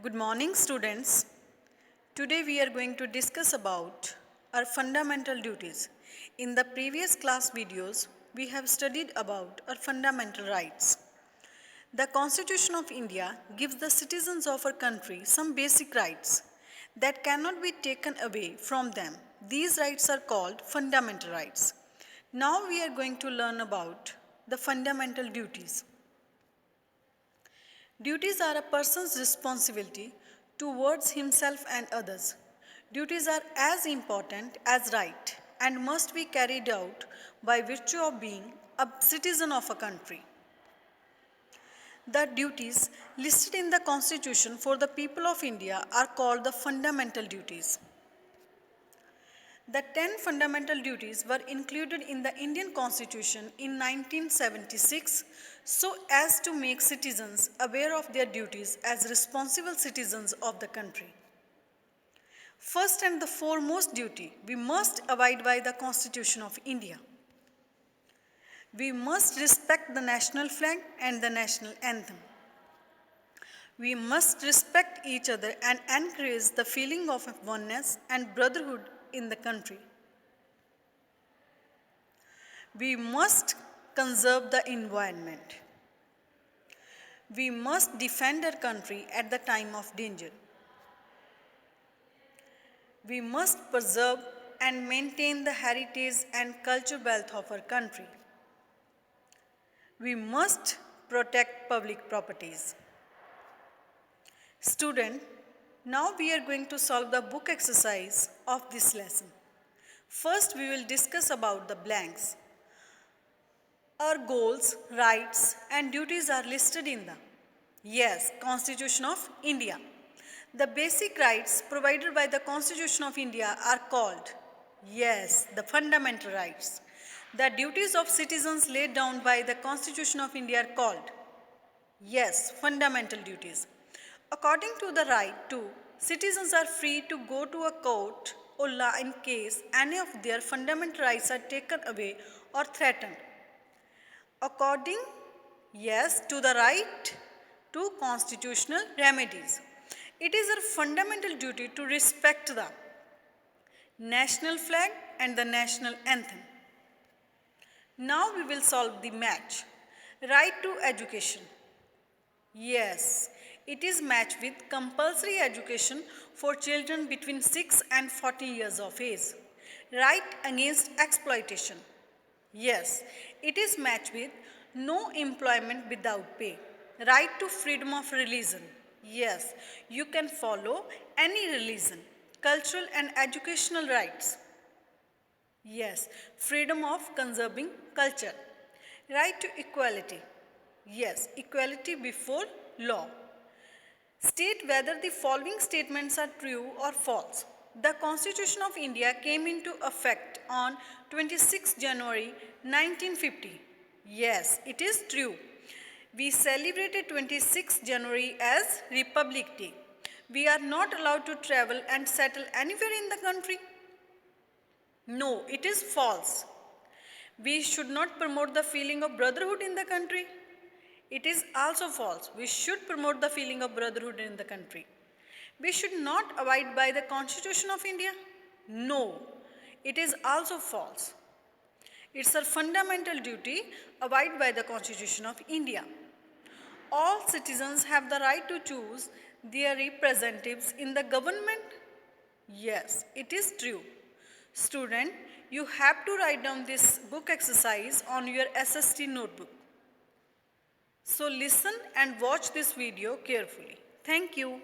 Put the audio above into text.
Good morning, students. Today we are going to discuss about our fundamental duties. In the previous class videos, we have studied about our fundamental rights. The Constitution of India gives the citizens of our country some basic rights that cannot be taken away from them. These rights are called fundamental rights. Now we are going to learn about the fundamental duties. Duties are a person's responsibility towards himself and others. Duties are as important as right and must be carried out by virtue of being a citizen of a country. The duties listed in the Constitution for the people of India are called the fundamental duties. The 10 fundamental duties were included in the Indian Constitution in 1976 so as to make citizens aware of their duties as responsible citizens of the country. First and the foremost duty, we must abide by the Constitution of India. We must respect the national flag and the national anthem. We must respect each other and encourage the feeling of oneness and brotherhood in the country. We must conserve the environment. We must defend our country at the time of danger. We must preserve and maintain the heritage and cultural wealth of our country. We must protect public properties. Student, now we are going to solve the book exercise of this lesson. First, we will discuss about the blanks. Our goals, rights and duties are listed in the Constitution of India. The basic rights provided by the Constitution of India are called the fundamental rights. The duties of citizens laid down by the Constitution of India are called fundamental duties. According to the right to, citizens are free to go to a court or law in case any of their fundamental rights are taken away or threatened. According, to the right to constitutional remedies. It is our fundamental duty to respect the national flag and the national anthem. Now we will solve the match. Right to education. Yes, it is matched with compulsory education for children between 6 and 40 years of age. Right against exploitation. Yes, it is matched with no employment without pay. Right to freedom of religion. Yes, you can follow any religion. Cultural and educational rights. Yes, freedom of conserving culture. Right to equality. Yes, equality before law. State whether the following statements are true or false. The Constitution of India came into effect on 26 January 1950. Yes, it is true. We celebrated 26 January as Republic Day. We are not allowed to travel and settle anywhere in the country. No, it is false. We should not promote the feeling of brotherhood in the country. It is also false. We should promote the feeling of brotherhood in the country. We should not abide by the Constitution of India. No, it is also false. It's our fundamental duty to abide by the Constitution of India. All citizens have the right to choose their representatives in the government. Yes, it is true. Student, you have to write down this book exercise on your SST notebook. So listen and watch this video carefully. Thank you.